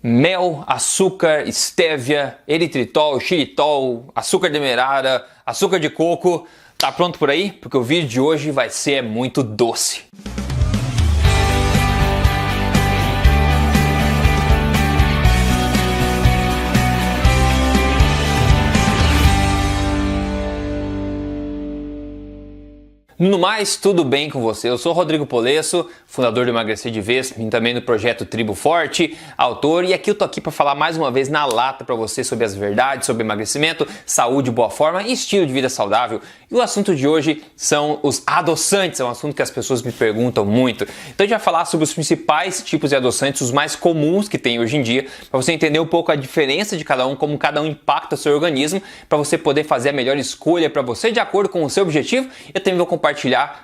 Mel, açúcar, estévia, eritritol, xilitol, açúcar demerara, açúcar de coco. Tá pronto por aí? Porque o vídeo de hoje vai ser muito doce. No mais, tudo bem com você? Eu sou Rodrigo Polesso, fundador do Emagrecer de Vez e também do projeto Tribo Forte, autor, e aqui eu tô aqui para falar mais uma vez na lata para você sobre as verdades, sobre emagrecimento, saúde, boa forma e estilo de vida saudável. E o assunto de hoje são os adoçantes, é um assunto que as pessoas me perguntam muito. Então a gente vai falar sobre os principais tipos de adoçantes, os mais comuns que tem hoje em dia, para você entender um pouco a diferença de cada um, como cada um impacta o seu organismo, para você poder fazer a melhor escolha para você de acordo com o seu objetivo. Eu também vou compartilhar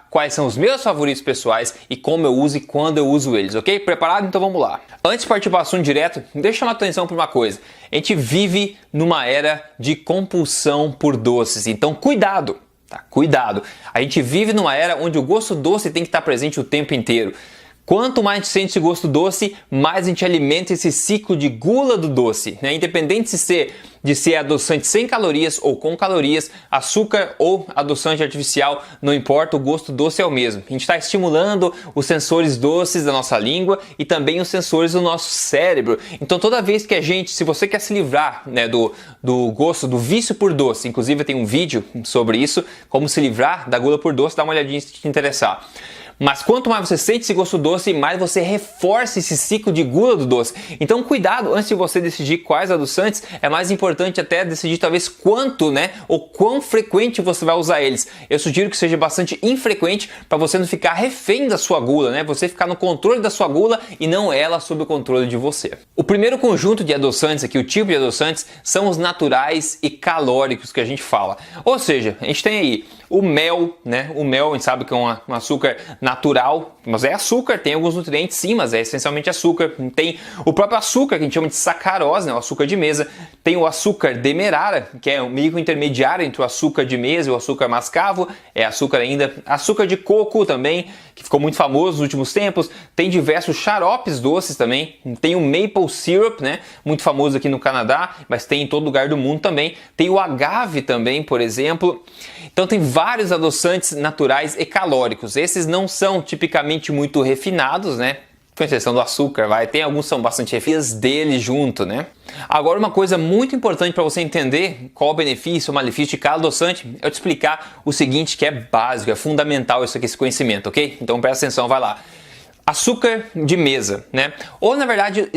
quais são os meus favoritos pessoais e como eu uso e quando eu uso eles, ok? Preparado? Então vamos lá. Antes de partir para o assunto direto, deixa eu chamar a atenção para uma coisa. A gente vive numa era de compulsão por doces, então cuidado, tá? Cuidado. A gente vive numa era onde o gosto doce tem que estar presente o tempo inteiro. Quanto mais a gente sente esse gosto doce, mais a gente alimenta esse ciclo de gula do doce, né? Independente de ser adoçante sem calorias ou com calorias, açúcar ou adoçante artificial, não importa, o gosto doce é o mesmo. A gente está estimulando os sensores doces da nossa língua e também os sensores do nosso cérebro. Então toda vez que se você quer se livrar, né, do gosto, do vício por doce, inclusive eu tenho um vídeo sobre isso, como se livrar da gula por doce, dá uma olhadinha se te interessar. Mas quanto mais você sente esse gosto doce, mais você reforça esse ciclo de gula do doce. Então cuidado, antes de você decidir quais adoçantes, é mais importante até decidir talvez quanto, né, ou quão frequente você vai usar eles. Eu sugiro que seja bastante infrequente para você não ficar refém da sua gula, né? Você ficar no controle da sua gula e não ela sob o controle de você. O primeiro conjunto de adoçantes aqui, o tipo de adoçantes, são os naturais e calóricos que a gente fala. Ou seja, a gente tem aí o mel, né? O mel, a gente sabe que é um açúcar natural, mas é açúcar, tem alguns nutrientes sim, mas é essencialmente açúcar. Tem o próprio açúcar, que a gente chama de sacarose, né? O açúcar de mesa. Tem o açúcar demerara, que é um meio intermediário entre o açúcar de mesa e o açúcar mascavo. É açúcar ainda. Açúcar de coco também, que ficou muito famoso nos últimos tempos. Tem diversos xaropes doces também. Tem o maple syrup, né? Muito famoso aqui no Canadá, mas tem em todo lugar do mundo também. Tem o agave também, por exemplo. Então tem vários adoçantes naturais e calóricos. Esses não são tipicamente muito refinados, né? Com exceção do açúcar, tem alguns que são bastante refinados dele junto, né? Agora uma coisa muito importante para você entender qual o benefício ou malefício de cada adoçante, é eu te explicar o seguinte, que é básico, é fundamental isso aqui, esse conhecimento, ok? Então presta atenção, vai lá. Açúcar de mesa, né? Ou na verdade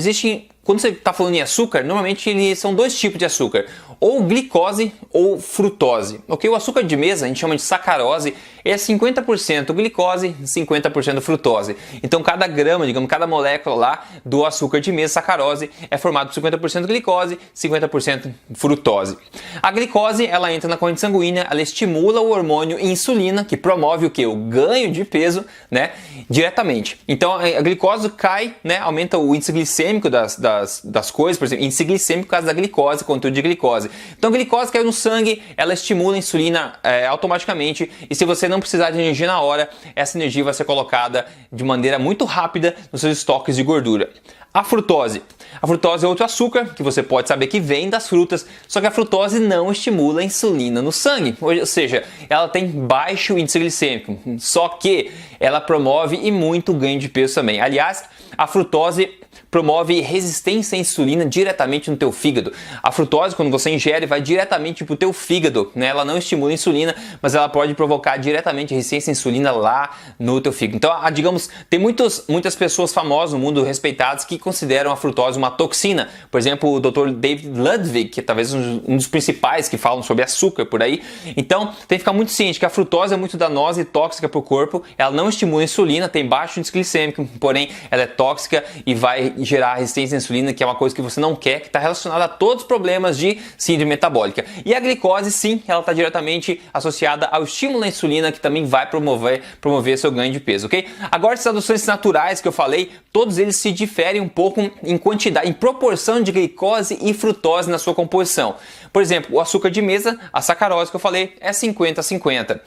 quando você está falando em açúcar, normalmente são dois tipos de açúcar, ou glicose ou frutose. Ok? O açúcar de mesa a gente chama de sacarose, é 50% glicose, 50% frutose. Então cada grama, digamos, cada molécula lá do açúcar de mesa, sacarose, é formado por 50% glicose, 50% frutose. A glicose, ela entra na corrente sanguínea, ela estimula o hormônio insulina, que promove o quê? O ganho de peso, né? Diretamente. Então a glicose cai, né? Aumenta o índice glicêmico das coisas, por exemplo, índice glicêmico por causa da glicose, conteúdo de glicose. Então a glicose caiu no sangue, ela estimula a insulina automaticamente, e se você não precisar de energia na hora, essa energia vai ser colocada de maneira muito rápida nos seus estoques de gordura. A frutose. A frutose é outro açúcar que você pode saber que vem das frutas, só que a frutose não estimula a insulina no sangue, ou seja, ela tem baixo índice glicêmico, só que ela promove e muito ganho de peso também. Aliás, a frutose promove resistência à insulina diretamente no teu fígado. A frutose, quando você ingere, vai diretamente para o teu fígado, né? Ela não estimula a insulina, mas ela pode provocar diretamente resistência à insulina lá no teu fígado. Então, digamos, tem muitas pessoas famosas no mundo, respeitadas, que consideram a frutose uma toxina. Por exemplo, o Dr. David Ludwig, que é talvez um dos principais que falam sobre açúcar por aí. Então, tem que ficar muito ciente que a frutose é muito danosa e tóxica para o corpo. Ela não estimula a insulina, tem baixo índice glicêmico, porém ela é tóxica e vai gerar resistência à insulina, que é uma coisa que você não quer, que está relacionada a todos os problemas de síndrome metabólica. E a glicose, sim, ela está diretamente associada ao estímulo à insulina, que também vai promover seu ganho de peso, ok? Agora, esses adoçantes naturais que eu falei, todos eles se diferem um pouco em quantidade, em proporção de glicose e frutose na sua composição. Por exemplo, o açúcar de mesa, a sacarose que eu falei, é 50-50.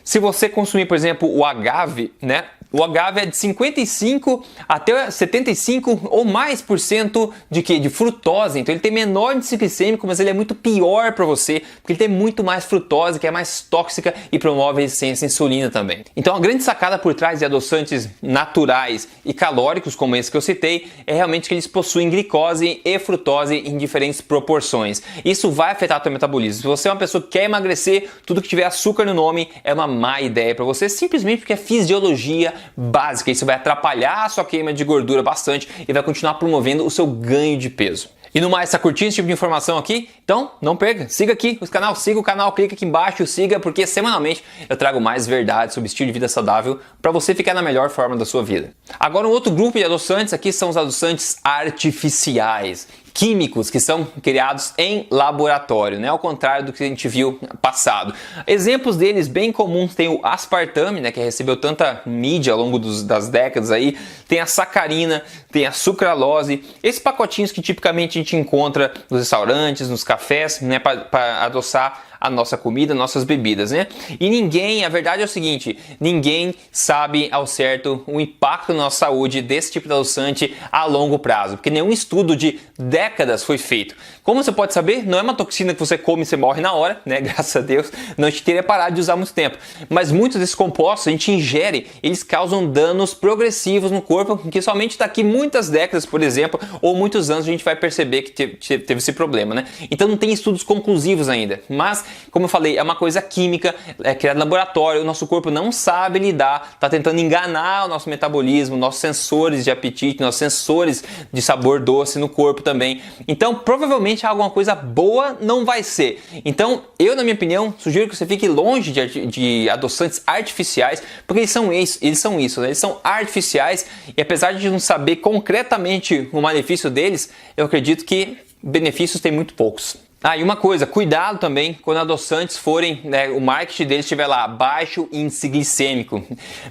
Se você consumir, por exemplo, o agave, né? O agave é de 55 até 75 ou mais por cento de quê? De frutose. Então ele tem menor índice glicêmico, mas ele é muito pior para você, porque ele tem muito mais frutose, que é mais tóxica e promove resistência à insulina também. Então a grande sacada por trás de adoçantes naturais e calóricos, como esse que eu citei, é realmente que eles possuem glicose e frutose em diferentes proporções. Isso vai afetar o teu metabolismo. Se você é uma pessoa que quer emagrecer, tudo que tiver açúcar no nome é uma má ideia para você, simplesmente porque é fisiologia básica. Isso vai atrapalhar a sua queima de gordura bastante e vai continuar promovendo o seu ganho de peso. E no mais, tá curtindo esse tipo de informação aqui? Então, não perca, siga aqui o canal, clica aqui embaixo, siga, porque semanalmente eu trago mais verdades sobre estilo de vida saudável para você ficar na melhor forma da sua vida. Agora, um outro grupo de adoçantes aqui são os adoçantes artificiais, químicos que são criados em laboratório, né? Ao contrário do que a gente viu passado. Exemplos deles bem comuns tem o aspartame, né? Que recebeu tanta mídia ao longo das décadas aí, tem a sacarina, tem a sucralose, esses pacotinhos que tipicamente a gente encontra nos restaurantes, nos cafés, né? Para adoçar a nossa comida, nossas bebidas, né? E a verdade é o seguinte, ninguém sabe ao certo o impacto na nossa saúde desse tipo de adoçante a longo prazo, porque nenhum estudo de décadas foi feito. Como você pode saber, não é uma toxina que você come e você morre na hora, né? Graças a Deus, não te teria parado de usar muito tempo. Mas muitos desses compostos a gente ingere, eles causam danos progressivos no corpo, que somente daqui muitas décadas, por exemplo, ou muitos anos a gente vai perceber que teve esse problema, né? Então não tem estudos conclusivos ainda, mas como eu falei, é uma coisa química, é criada no laboratório, o nosso corpo não sabe lidar, está tentando enganar o nosso metabolismo, nossos sensores de apetite, nossos sensores de sabor doce no corpo também. Então, provavelmente alguma coisa boa não vai ser. Então, eu, na minha opinião, sugiro que você fique longe de adoçantes artificiais, porque eles são isso, né? Eles são artificiais e apesar de não saber concretamente o malefício deles, eu acredito que benefícios tem muito poucos. Ah, e uma coisa, cuidado também quando adoçantes forem, né, o marketing deles estiver lá, baixo índice glicêmico.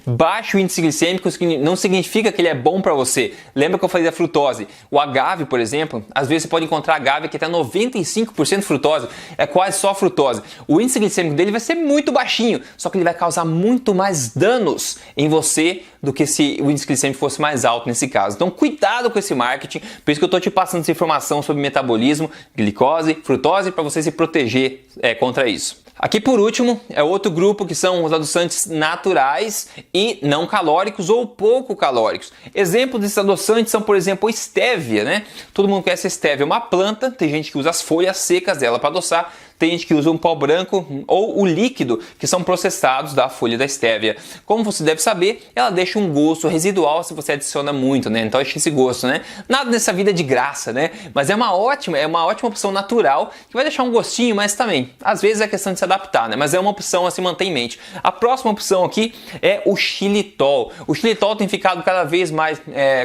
Baixo índice glicêmico não significa que ele é bom para você. Lembra que eu falei da frutose? O agave, por exemplo, às vezes você pode encontrar agave que tem 95% frutose, é quase só frutose. O índice glicêmico dele vai ser muito baixinho, só que ele vai causar muito mais danos em você do que se o índice glicêmico fosse mais alto nesse caso. Então cuidado com esse marketing, por isso que eu estou te passando essa informação sobre metabolismo, glicose, frutose, para você se proteger contra isso. Aqui por último é outro grupo que são os adoçantes naturais e não calóricos ou pouco calóricos. Exemplos desses adoçantes são, por exemplo, a estévia, né? Todo mundo conhece a estévia, é uma planta, tem gente que usa as folhas secas dela para adoçar, tem gente que usa um pó branco ou o líquido, que são processados da folha da estévia. Como você deve saber, ela deixa um gosto residual se você adiciona muito, né? Então deixa esse gosto, né? Nada nessa vida é de graça, né? Mas é uma ótima opção natural que vai deixar um gostinho, mas também, às vezes é questão de se adaptar, né? Mas é uma opção a se manter em mente. A próxima opção aqui é o xilitol. O xilitol tem ficado cada vez mais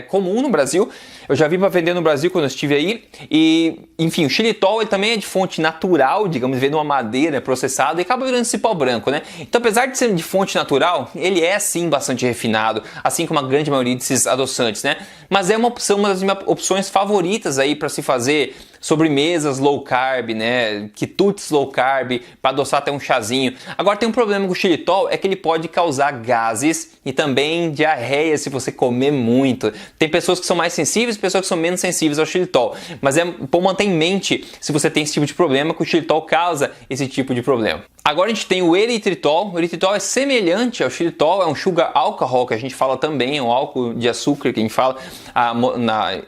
comum no Brasil. Eu já vi para vender no Brasil quando eu estive aí. E, enfim, o xilitol ele também é de fonte natural, digamos, vem de uma madeira processada e acaba virando esse pó branco, né? Então, apesar de ser de fonte natural, ele é sim bastante refinado, assim como a grande maioria desses adoçantes, né? Mas é uma das minhas opções favoritas aí para se fazer sobremesas low carb, né? Quitutes low carb, para adoçar até um chazinho. Agora tem um problema com o xilitol, é que ele pode causar gases e também diarreia se você comer muito. Tem pessoas que são mais sensíveis e pessoas que são menos sensíveis ao xilitol. Mas é bom manter em mente, se você tem esse tipo de problema, que o xilitol causa esse tipo de problema. Agora a gente tem o eritritol. O eritritol é semelhante ao xilitol, é um sugar alcohol que a gente fala também, é um álcool de açúcar que a gente fala,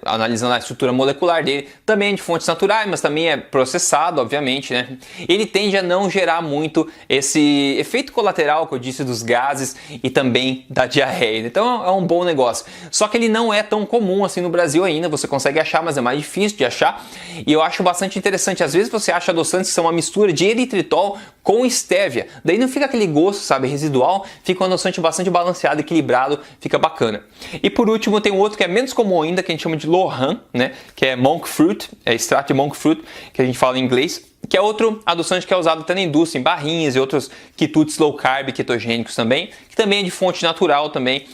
analisando a estrutura molecular dele. Também é de fontes naturais, mas também é processado, obviamente, né? Ele tende a não gerar muito esse efeito colateral que eu disse dos gases e também da diarreia. Então é um bom negócio. Só que ele não é tão comum assim no Brasil ainda, você consegue achar, mas é mais difícil de achar. E eu acho bastante interessante, às vezes você acha adoçantes que são uma mistura de eritritol com estévia. Daí não fica aquele gosto, sabe, residual, fica um adoçante bastante balanceado, equilibrado, fica bacana. E por último tem um outro que é menos comum ainda, que a gente chama de Lohan, né, que é monk fruit, é extrato de monk fruit, que a gente fala em inglês. que é outro adoçante que é usado até na indústria, em barrinhas e outros quitutes low carb, ketogênicos também, que também é de fonte natural também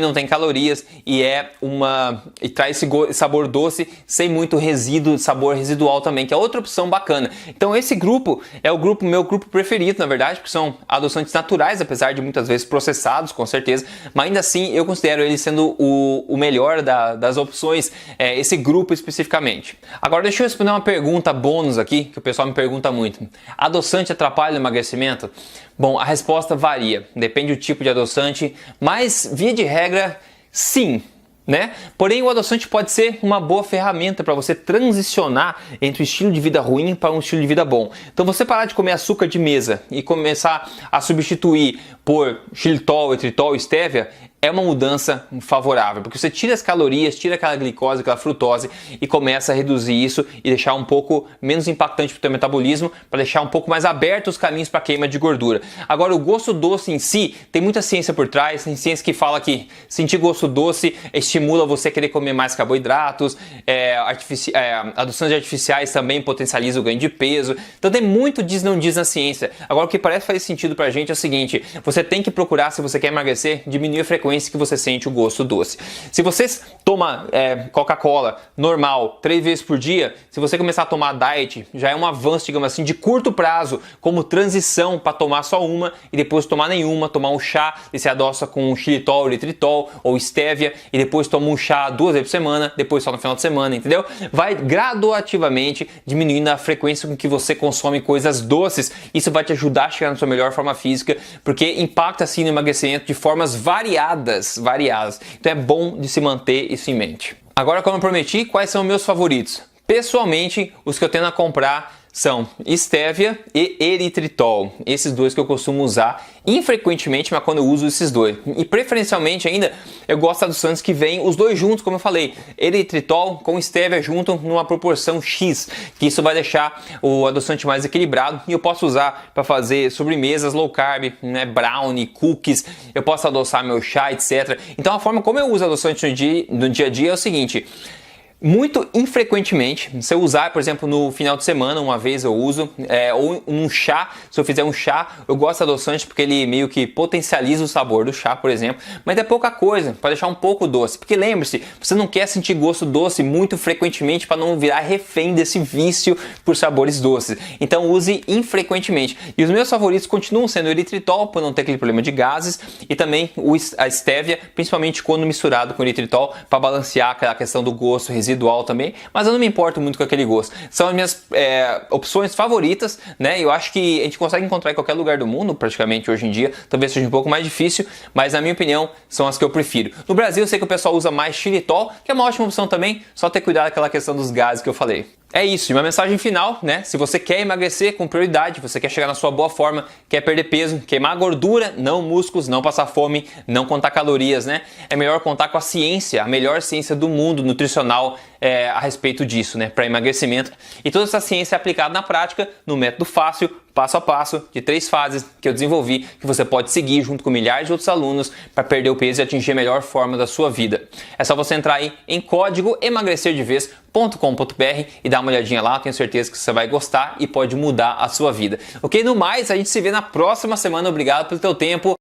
não tem calorias e traz esse sabor doce sem muito resíduo, sabor residual também, que é outra opção bacana. Então esse grupo é meu grupo preferido, na verdade, porque são adoçantes naturais, apesar de muitas vezes processados, com certeza, mas ainda assim eu considero ele sendo o melhor das opções, esse grupo especificamente. Agora deixa eu responder uma pergunta bônus aqui, que o pessoal me pergunta muito. Adoçante atrapalha o emagrecimento? Bom, a resposta varia, depende do tipo de adoçante, mas via de regra, sim. Né? Porém, o adoçante pode ser uma boa ferramenta para você transicionar entre um estilo de vida ruim para um estilo de vida bom. Então, você parar de comer açúcar de mesa e começar a substituir por xilitol, eritritol, estévia, é uma mudança favorável, porque você tira as calorias, tira aquela glicose, aquela frutose e começa a reduzir isso e deixar um pouco menos impactante para o teu metabolismo, para deixar um pouco mais abertos os caminhos para queima de gordura. Agora, o gosto doce em si, tem muita ciência por trás, tem ciência que fala que sentir gosto doce estimula você a querer comer mais carboidratos, adoçantes artificiais também potencializam o ganho de peso, então tem muito diz não diz na ciência. Agora, o que parece fazer sentido pra gente é o seguinte, você tem que procurar, se você quer emagrecer, diminuir a frequência que você sente o gosto doce. Se você toma Coca-Cola normal 3 vezes por dia, se você começar a tomar diet, já é um avanço, digamos assim, de curto prazo, como transição para tomar só uma e depois tomar nenhuma, tomar um chá e se adoça com xilitol, eritritol ou estévia e depois toma um chá 2 vezes por semana, depois só no final de semana, entendeu? Vai graduativamente diminuindo a frequência com que você consome coisas doces. Isso vai te ajudar a chegar na sua melhor forma física, porque impacta assim no emagrecimento de formas variadas. Então é bom de se manter isso em mente. Agora, como eu prometi, quais são meus favoritos? Pessoalmente, os que eu tendo a comprar são estévia e eritritol. Esses dois que eu costumo usar infrequentemente, mas quando eu uso esses dois. E preferencialmente ainda, eu gosto de adoçantes que vêm os dois juntos, como eu falei. Eritritol com estévia junto numa proporção X, que isso vai deixar o adoçante mais equilibrado. E eu posso usar para fazer sobremesas low carb, né, brownie, cookies. Eu posso adoçar meu chá, etc. Então a forma como eu uso adoçante no dia a dia é o seguinte. Muito infrequentemente, se eu usar, por exemplo, no final de semana, uma vez eu uso, ou num chá, se eu fizer um chá, eu gosto de adoçante porque ele meio que potencializa o sabor do chá, por exemplo, mas é pouca coisa, para deixar um pouco doce, porque lembre-se, você não quer sentir gosto doce muito frequentemente para não virar refém desse vício por sabores doces, então use infrequentemente. E os meus favoritos continuam sendo o eritritol, por não ter aquele problema de gases, e também a estévia, principalmente quando misturado com o eritritol, para balancear aquela questão do gosto residual também, mas eu não me importo muito com aquele gosto. São as minhas opções favoritas, né? Eu acho que a gente consegue encontrar em qualquer lugar do mundo, praticamente hoje em dia, talvez seja um pouco mais difícil, mas na minha opinião são as que eu prefiro. No Brasil eu sei que o pessoal usa mais xilitol, que é uma ótima opção também, só ter cuidado com aquela questão dos gases que eu falei. É isso, e uma mensagem final, né? Se você quer emagrecer com prioridade, você quer chegar na sua boa forma, quer perder peso, queimar gordura, não músculos, não passar fome, não contar calorias, né? É melhor contar com a ciência, a melhor ciência do mundo nutricional a respeito disso, né? Para emagrecimento. E toda essa ciência é aplicada na prática, no método fácil, passo a passo, de 3 fases que eu desenvolvi, que você pode seguir junto com milhares de outros alunos para perder o peso e atingir a melhor forma da sua vida. É só você entrar aí em código emagrecerdevez.com.br e dar uma olhadinha lá, tenho certeza que você vai gostar e pode mudar a sua vida. Ok? No mais, a gente se vê na próxima semana. Obrigado pelo teu tempo.